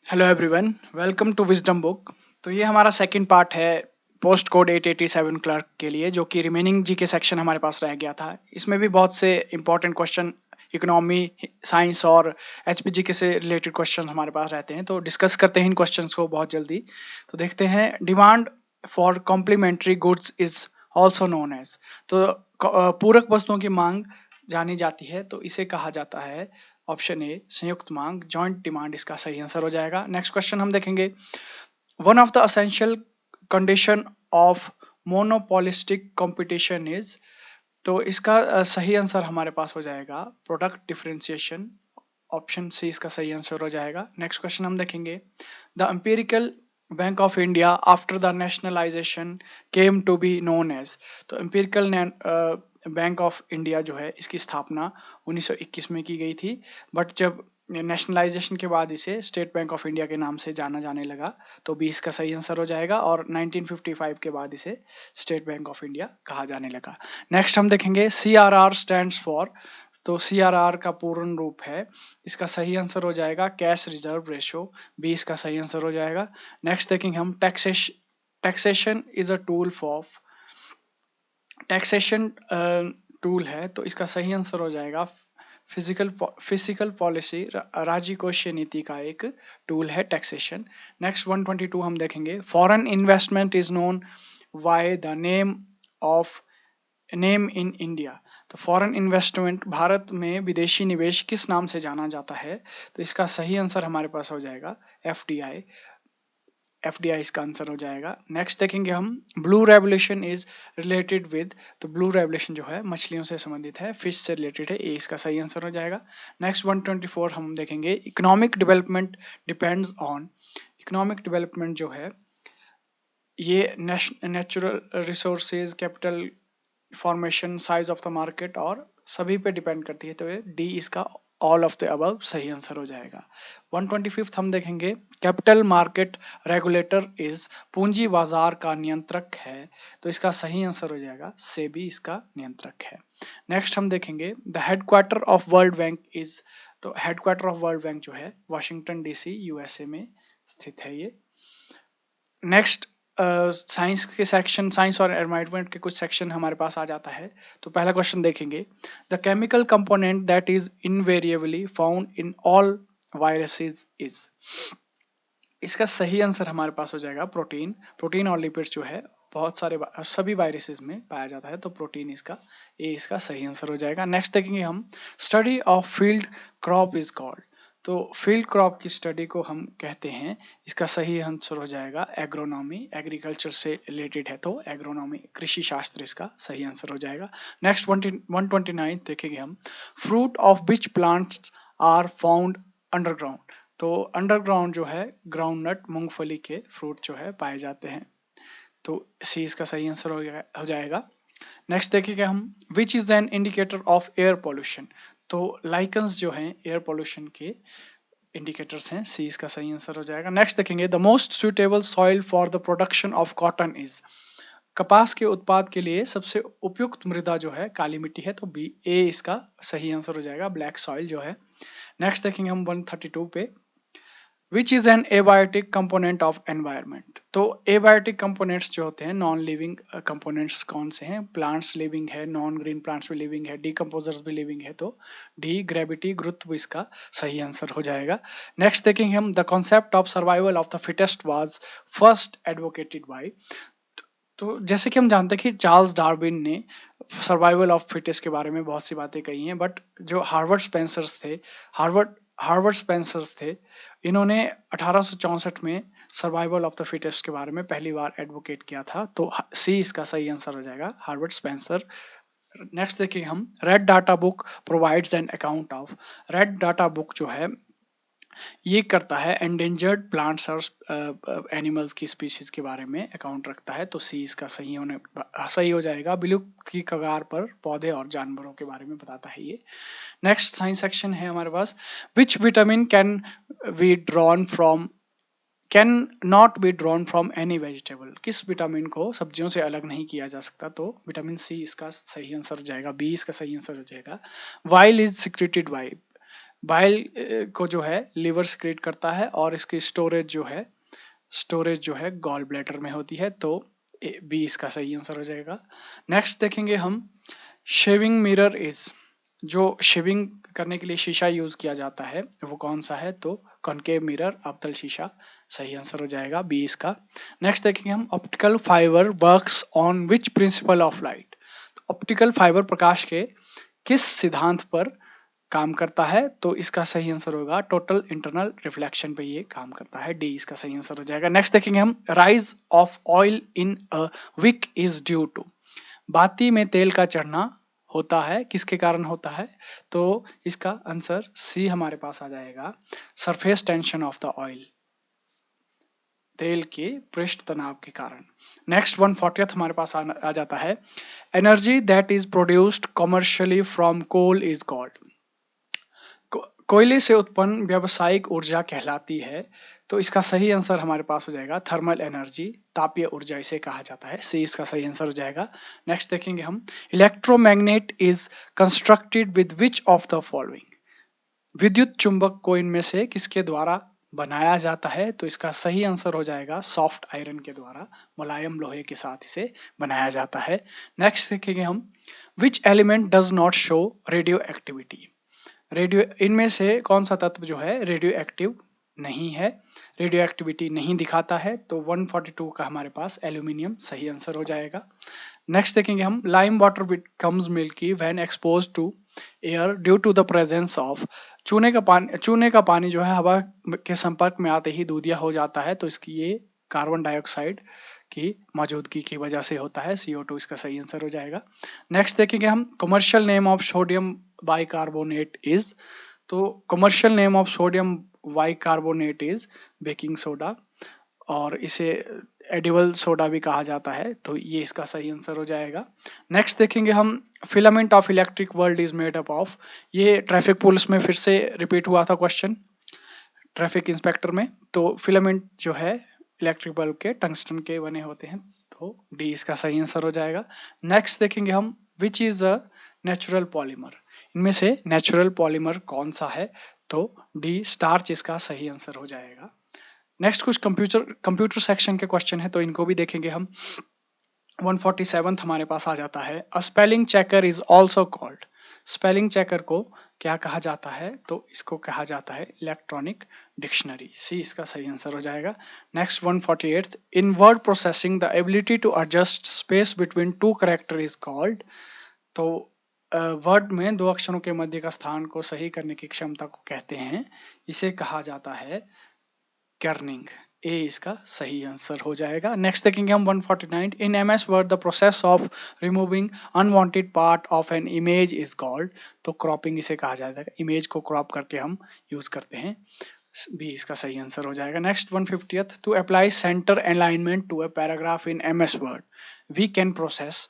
Hello everyone, welcome to Wisdom Book. तो ये हमारा सेकंड पार्ट है पोस्ट कोड 887 क्लर्क के लिए, जो कि रिमेनिंग जी के सेक्शन हमारे पास रह गया था। इसमें भी बहुत से इंपॉर्टेंट क्वेश्चन इकोनॉमी, साइंस और एचपीजी के से रिलेटेड क्वेश्चन हमारे पास रहते हैं। तो डिस्कस करते हैं इन क्वेश्चंस को बहुत जल्दी। तो देखते हैं, demand for complementary goods is also known as. तो पूरक वस्तुओं की मांग जानी जाती है, तो इसे कहा जाता है ऑप्शन ए संयुक्त मांग, जॉइंट डिमांड इसका सही आंसर हो जाएगा। नेक्स्ट क्वेश्चन हम देखेंगे, one of the essential condition of monopolistic competition is. तो इसका सही आंसर हमारे पास हो जाएगा प्रोडक्ट डिफरेंशिएशन। ऑप्शन सी इसका सही आंसर हो जाएगा। नेक्स्ट क्वेश्चन हम देखेंगे, the Imperial Bank of India after the nationalisation came to be known as. तो एम्पिरिकल बैंक ऑफ इंडिया जो है, इसकी स्थापना 1921 में की गई थी, बट जब नेशनलाइजेशन के बाद इसे स्टेट बैंक ऑफ इंडिया के नाम से जाना जाने लगा, तो 20 का सही आंसर हो जाएगा। और 1955 के बाद इसे स्टेट बैंक ऑफ इंडिया कहा जाने लगा। नेक्स्ट हम देखेंगे, C R R stands for. तो सी आर आर का पूर्ण रूप है, इसका सही आंसर हो जाएगा कैश रिजर्व रेशो। 20 का सही आंसर हो जाएगा। नेक्स्ट देखेंगे हम, taxation is a tool for. Taxation tool है, तो इसका सही आंसर हो जाएगा फिजिकल फिजिकल पॉलिसी, राजकोषीय नीति का एक टूल है टैक्सेशन। नेक्स्ट 122 हम देखेंगे, foreign investment is known by the name of name in India. तो फॉरेन इन्वेस्टमेंट, भारत में विदेशी निवेश किस नाम से जाना जाता है? तो इसका सही आंसर हमारे पास हो जाएगा एफडीआई। एफडीआई इसका आंसर हो जाएगा। नेक्स्ट देखेंगे हम, blue revolution is related with. तो ब्लू रेवोल्यूशन जो है मछलियों से संबंधित है, फिश से रिलेटेड है, ये इसका सही आंसर हो जाएगा। नेक्स्ट 124 हम देखेंगे, economic development depends on. Economic development जो है, ये natural resources, capital formation, size of the market और सभी पे डिपेंड करती है। तो ये डी इसका ऑल ऑफ द अबव सही आंसर हो जाएगा। 125 हम देखेंगे, कैपिटल मार्केट रेगुलेटर इज। पूंजी बाजार का नियंत्रक है, तो इसका सही आंसर हो जाएगा सेबी इसका नियंत्रक है। नेक्स्ट हम देखेंगे, the headquarter of world bank is. तो हेडक्वार्टर ऑफ वर्ल्ड बैंक जो है वाशिंगटन डीसी यूएसए में स्थित है ये। नेक्स्ट साइंस के सेक्शन, साइंस और एनवायरनमेंट के कुछ सेक्शन हमारे पास आ जाता है। तो पहला क्वेश्चन देखेंगे, the chemical component that is invariably found in all viruses is. इसका सही आंसर हमारे पास हो जाएगा प्रोटीन। प्रोटीन और लिपिड जो है बहुत सारे सभी वायरसेस में पाया जाता है, तो प्रोटीन इसका ए इसका सही आंसर हो जाएगा। नेक्स्ट देखेंगे हम, study of field crop is called. तो फील्ड क्रॉप की स्टडी को हम कहते हैं, इसका सही आंसर हो जाएगा एग्रोनॉमी। एग्रीकल्चर से रिलेटेड है, तो एग्रोनॉमी कृषि शास्त्र इसका सही आंसर हो जाएगा। नेक्स्ट 129 देखेंगे हम, fruit of which plants are found underground. तो अंडरग्राउंड जो है, ग्राउंडनट, मूंगफली के फ्रूट जो है पाए जाते हैं, तो सी इसका सही आंसर हो जाएगा। नेक्स्ट देखेंगे हम, which is an indicator of air pollution. तो लाइकन्स जो हैं एयर पोल्यूशन के इंडिकेटर्स हैं, सी इसका सही आंसर हो जाएगा। नेक्स्ट देखेंगे, the most suitable soil for the production of cotton is. कपास के उत्पाद के लिए सबसे उपयुक्त मृदा जो है काली मिट्टी है, तो बी ए इसका सही आंसर हो जाएगा, ब्लैक सॉइल जो है। नेक्स्ट देखेंगे हम 132 पे, which is an abiotic component of environment. तो एबायोटिक कंपोनेंट्स जो होते हैं, नॉन लिविंग कंपोनेंट्स कौन से हैं? प्लांट्स लिविंग है, नॉन ग्रीन प्लांट्स भी लिविंग है, डीकम्पोजर्स भी लिविंग है, तो डी ग्रेविटी, गुरुत्व इसका सही आंसर हो जाएगा। नेक्स्ट देखेंगे हम, the concept of survival of the fittest was first advocated by. तो जैसे कि हम जानते हैं कि चार्ल्स डार्विन ने सर्वाइवल ऑफ फिटेस्ट के बारे में बहुत सी बातें कही हैं, बट जो हार्वर्ड हार्वर्ड स्पेंसर्स थे, इन्होंने 1864 में सर्वाइवल ऑफ द फिटेस्ट के बारे में पहली बार एडवोकेट किया था, तो सी इसका सही आंसर हो जाएगा, हार्वर्ड स्पेंसर। नेक्स्ट देखिए हम, red data book provides an account of. Red data book जो है, ये करता है एंडेंजर्ड प्लांट्स और एनिमल्स की स्पीशीज के बारे में अकाउंट रखता है, तो सी इसका सही हो जाएगा। विलुप्त की कगार पर पौधे और जानवरों के बारे में बताता है ये। नेक्स्ट साइंस सेक्शन है हमारे पास, which vitamin can not be drawn from any vegetable. किस विटामिन को सब्जियों से अलग नहीं किया जा सकता? तो विटामिन सी इसका सही आंसर हो जाएगा, बी इसका सही आंसर हो जाएगा। While is secreted by. Bile को जो है लिवर सिक्रेट करता है और इसकी स्टोरेज जो है गॉल ब्लैडर में होती है, तो बी इसका सही आंसर हो जाएगा। नेक्स्ट देखेंगे हम शेविंग मिरर इज, जो शेविंग करने के लिए शीशा यूज किया जाता है वो कौन सा है, तो कॉनकेव मिरर, अवतल शीशा सही आंसर हो जाएगा बी इसका। नेक्स्ट देखेंगे हम optical fibre works on which principle of light, optical fibre प्रकाश के किस सिद्धांत पर काम करता है, तो इसका सही आंसर होगा टोटल इंटरनल रिफ्लेक्शन पे ये काम करता है, डी इसका सही आंसर हो जाएगा। नेक्स्ट देखेंगे हम rise of oil in a wick is due to, बाती में तेल का चढ़ना होता है किसके कारण होता है, तो इसका आंसर सी हमारे पास आ जाएगा, surface tension of the oil, तेल के पृष्ठ तनाव के कारण। नेक्स्ट 140th हमारे पास आ जाता है energy that is produced commercially from coal is called, कोयले से उत्पन्न व्यावसायिक ऊर्जा कहलाती है, तो इसका सही आंसर हमारे पास हो जाएगा थर्मल एनर्जी, तापीय ऊर्जा इसे कहा जाता है, सी इसका सही आंसर हो जाएगा। नेक्स्ट देखेंगे हम electromagnet is constructed with which of the following, विद्युत चुंबक को इनमें से किसके द्वारा बनाया जाता है, तो इसका सही आंसर हो जाएगा सॉफ्ट आयरन के द्वारा, मुलायम लोहे के साथ इसे बनाया जाता है। नेक्स्ट देखेंगे हम which element does not show radio activity, radio इनमें से कौन सा तत्व जो है रेडियो एक्टिव नहीं है, रेडियो एक्टिविटी नहीं दिखाता है, तो 142 का हमारे पास एल्यूमिनियम सही आंसर हो जाएगा। नेक्स्ट देखेंगे हम lime water becomes milky when exposed to air due to the presence of, चूने का पानी जो है हवा के संपर्क में आते ही दूधिया हो जाता है, तो इसकी ये कार्बन डाइऑक्साइड की मौजूदगी की वजह से होता है, CO2 इसका सही आंसर हो जाएगा। नेक्स्ट देखेंगे हम commercial name of sodium bicarbonate is, तो commercial name of sodium bicarbonate is baking soda, और इसे एडिबल सोडा भी कहा जाता है, तो ये इसका सही आंसर हो जाएगा। नेक्स्ट देखेंगे हम filament of electric world is made up of, ये ट्रैफिक पुलिस में फिर से रिपीट हुआ था क्वेश्चन ट्रैफिक इंस्पेक्टर में, तो फिलामेंट जो है इलेक्ट्रिक बल्ब के टंगस्टन के बने होते हैं, तो डी इसका सही आंसर हो जाएगा। नेक्स्ट देखेंगे हम which is a natural polymer, इनमें से नेचुरल पॉलीमर कौन सा है, तो डी स्टार्च इसका सही आंसर हो जाएगा। नेक्स्ट कुछ कंप्यूटर सेक्शन के क्वेश्चन है, तो इनको भी देखेंगे हम। 147th हमारे पास आ जाता है a spelling checker is also called, spelling checker को क्या कहा जाता है, तो इसको कहा जाता है इलेक्ट्रॉनिक डिक्शनरी, सी इसका सही आंसर हो जाएगा। Next 148th in word processing the ability to adjust space between two character is called, तो वर्ड में दो अक्षरों के मध्य का स्थान को सही करने की क्षमता को कहते हैं, इसे कहा जाता है कर्निंग, ए इसका सही आंसर हो जाएगा। नेक्स्ट देखेंगे हम 149 इन MS word the process of removing unwanted part of an image is called, तो क्रॉपिंग इसे कहा जाता है, इमेज को क्रॉप करके हम यूज करते हैं, बी इसका सही आंसर हो जाएगा। Next 150th to apply centre alignment to a paragraph in MS word we can process,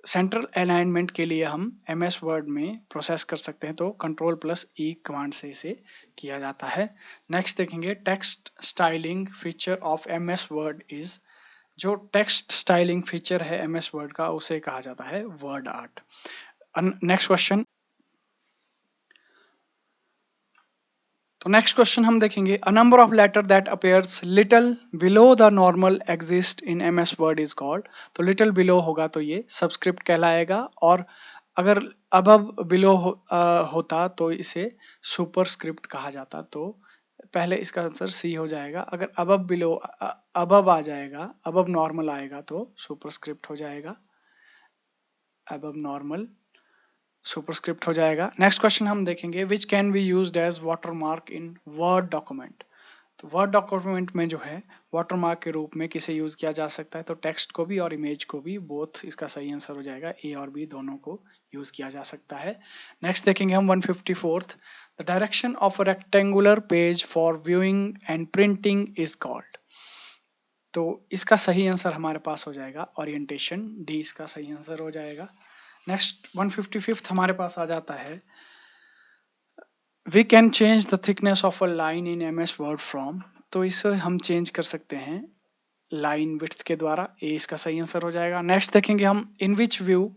central alignment के लिए हम MS वर्ड में प्रोसेस कर सकते हैं, तो Ctrl+E कमांड से इसे किया जाता है। नेक्स्ट देखेंगे text styling feature of MS word is, जो टेक्स्ट स्टाइलिंग फीचर है MS वर्ड का उसे कहा जाता है वर्ड आर्ट। नेक्स्ट क्वेश्चन, तो नेक्स्ट क्वेश्चन हम देखेंगे a number of letter that appears little below the normal exist in MS word is called, तो लिटिल बिलो होगा तो ये सबस्क्रिप्ट कहलाएगा, और अगर अबव बिलो होता तो इसे सुपरस्क्रिप्ट कहा जाता, तो पहले इसका आंसर सी हो जाएगा। अगर अबव बिलो अबव आ जाएगा, अबव नॉर्मल आएगा तो सुपरस्क्रिप्ट हो जाएगा, अबव नॉर्मल सुपरस्क्रिप्ट हो जाएगा। नेक्स्ट क्वेश्चन हम देखेंगे which can be used as watermark in word document, तो वर्ड डॉक्यूमेंट में जो है वाटरमार्क के रूप में किसे यूज किया जा सकता है, तो टेक्स्ट को भी और इमेज को भी, बोथ इसका सही आंसर हो जाएगा, ए और बी दोनों को यूज किया जा सकता है। नेक्स्ट देखेंगे हम 154th the direction of a rectangular page for viewing and printing is called, तो इसका सही आंसर हमारे पास हो जाएगा ओरिएंटेशन, डी इसका सही आंसर हो जाएगा। नेक्स्ट 155th हमारे पास आ जाता है we can change the thickness of a line in MS word from, तो इसे हम चेंज कर सकते हैं लाइन विड्थ के द्वारा, ए इसका सही आंसर हो जाएगा। नेक्स्ट देखेंगे हम in which view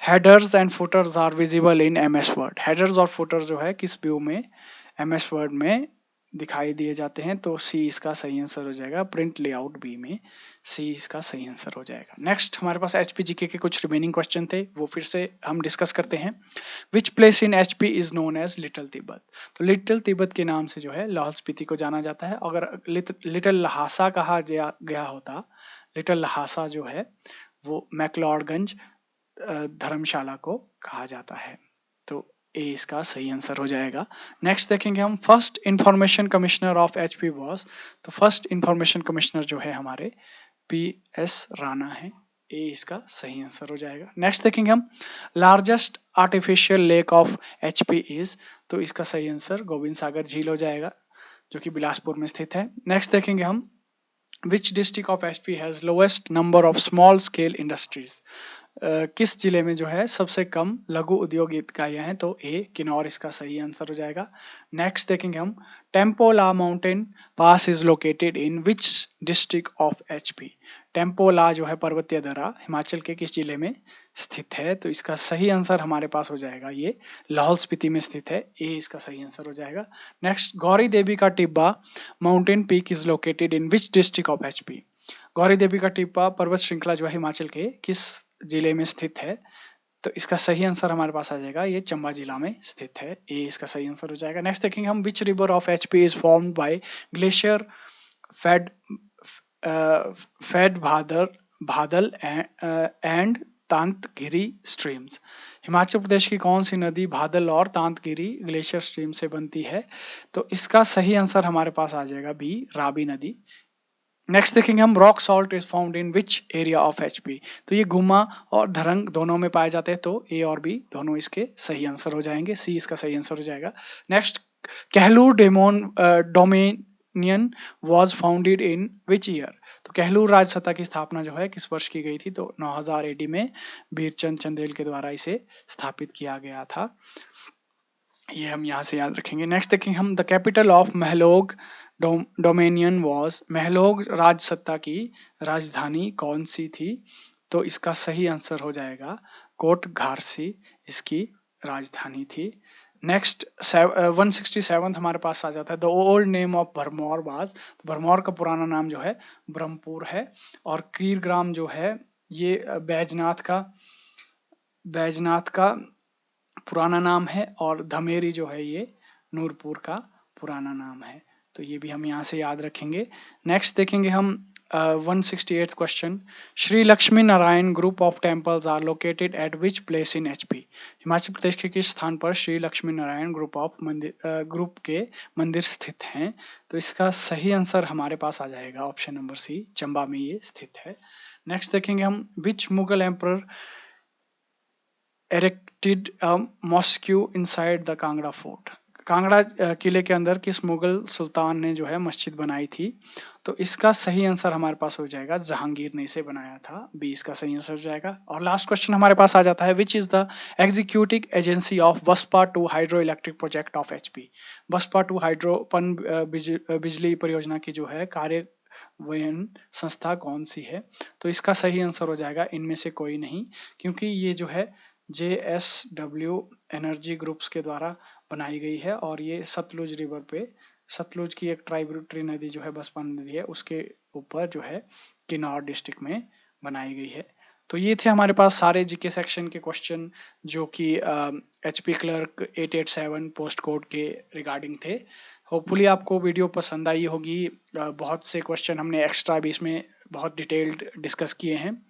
headers and footers are visible in MS Word. Headers और फुटर्स जो है किस व्यू में, एमएस वर्ड में दिखाई दिए जाते हैं, तो सी इसका सही आंसर हो जाएगा। प्रिंट लेआउट बी में सी इसका सही आंसर हो जाएगा। नेक्स्ट हमारे पास एचपीजीके के कुछ रिमेनिंग क्वेश्चन थे, वो फिर से हम डिस्कस करते हैं। Which place in HP is known as little Tibet. तो लिटिल तिब्बत के नाम से जो है लाहौल स्पीति को जाना जाता है। अगर लिटिल लहासा कहा गया होता, लिटिल लहासा जो है वो मैक्लोडगंज धर्मशाला को कहा जाता है। तो ए इसका सही आंसर हो जाएगा। नेक्स्ट देखेंगे हम, first information commissioner of HP was. तो फर्स्ट इंफॉर्मेशन कमिश्नर जो है हमारे पीएस राणा है। ए इसका सही आंसर हो जाएगा। नेक्स्ट देखेंगे हम, largest artificial lake of HP is. तो इसका सही आंसर गोविंद सागर झील हो जाएगा, जो कि बिलासपुर में स्थित है। नेक्स्ट देखेंगे हम, विच district of HP has lowest number of small scale industries. किस जिले में जो है सबसे कम लघु उद्योग इकाइयां हैं, तो ए किन्नौर इसका सही आंसर हो जाएगा। नेक्स्ट देखेंगे हम, Tempola mountain pass is located in which district of HP. Tempola जो है पर्वतीय दर्रा हिमाचल के किस जिले में स्थित है, तो इसका सही आंसर हमारे पास हो जाएगा ये लाहौल स्पीति में स्थित है। ए इसका सही आंसर हो जाएगा। नेक्स्ट, गौरी देवी का Tibba mountain peak is located in which district of HP. Gauri Devi का टिब्बा पर्वत श्रृंखला जो है हिमाचल के किस जिले में स्थित है, तो इसका सही आंसर हमारे पास आ जाएगा ये चंबा जिला में स्थित है। ए इसका सही आंसर हो जाएगा। नेक्स्ट देखेंगे हम, which river of HP is formed by glacier fed fed Bhadal and Tantgiri streams. Himachal Pradesh की कौन सी नदी भादल और तांतगिरी ग्लेशियर स्ट्रीम से बनती है, तो इसका सही आंसर हमारे पास आ जाएगा बी रावी नदी। नेक्स्ट देखेंगे हम, rock salt is found in which area of HP. तो ये गुम्मा और धरंग दोनों में पाए जाते हैं, तो ए और बी दोनों इसके सही आंसर हो जाएंगे। सी इसका सही आंसर हो जाएगा। Next, Kahlur dominion was founded in which year. तो कहलूर राज सत्ता की स्थापना जो है किस वर्ष की गई थी, तो 9000 एडी में बीरचंद चंदेल के द्वारा इसे स्थापित किया गया था। ये हम यहाँ से याद रखेंगे। नेक्स्ट देखेंगे हम, the capital of Mahlog dominion was. Mahlog राज सत्ता की राजधानी कौन सी थी, तो इसका सही आंसर हो जाएगा कोटघारसी इसकी राजधानी थी। नेक्स्ट 167 हमारे पास आ जाता है, the old name of Bharmour was. तो भरमौर का पुराना नाम जो है ब्रह्मपुर है, और कीरग्राम जो है ये बैजनाथ का पुराना नाम है, और धमेरी जो है ये नूरपुर का पुराना नाम है। तो ये भी हम यहाँ से याद रखेंगे। नेक्स्ट देखेंगे हम 168th question, Shri Lakshmi Narayan group of temples are located at which place in HP. Himachal Pradesh के किस स्थान पर श्री लक्ष्मी नारायण ग्रुप के मंदिर स्थित हैं, तो इसका सही आंसर हमारे पास आ जाएगा ऑप्शन नंबर सी, चंबा में ये स्थित है। नेक्स्ट देखेंगे हम, which Mughal emperor erected a mosque inside the Kangra fort. Kangra किले के अंदर किस मुगल सुल्तान ने जो है मस्जिद बनाई थी, तो इसका सही आंसर हमारे पास हो जाएगा जहांगीर ने इसे बनाया था। बी इसका सही आंसर हो जाएगा। और लास्ट क्वेश्चन हमारे पास आ जाता है, which is the executive agency of Baspa 2 hydro electric project of HP. Baspa 2 hydro पन बिजली परियोजना की जो है कार्यान्वयन संस्था कौन सी है, तो इसका सही आंसर हो जाएगा इनमें से कोई नहीं, क्योंकि ये जो है JSW एनर्जी ग्रुप्स के द्वारा बनाई गई है, और ये सतलुज रिवर पे, सतलुज की एक ट्राइब्यूटरी नदी जो है बसपा नदी है उसके ऊपर जो है किन्नौर डिस्ट्रिक्ट में बनाई गई है। तो ये थे हमारे पास सारे जीके सेक्शन के क्वेश्चन जो कि एचपी क्लर्क 887 पोस्ट कोड के रिगार्डिंग थे। होपफुली आपको वीडियो पसंद आई होगी। बहुत से क्वेश्चन हमने एक्स्ट्रा भी इसमें बहुत डिटेल्ड डिस्कस किए हैं।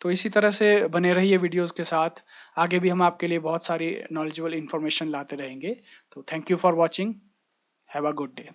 तो इसी तरह से बने रहिए वीडियोस के साथ, आगे भी हम आपके लिए बहुत सारी नॉलेजेबल इन्फॉर्मेशन लाते रहेंगे। तो thank you for watching, have a good day.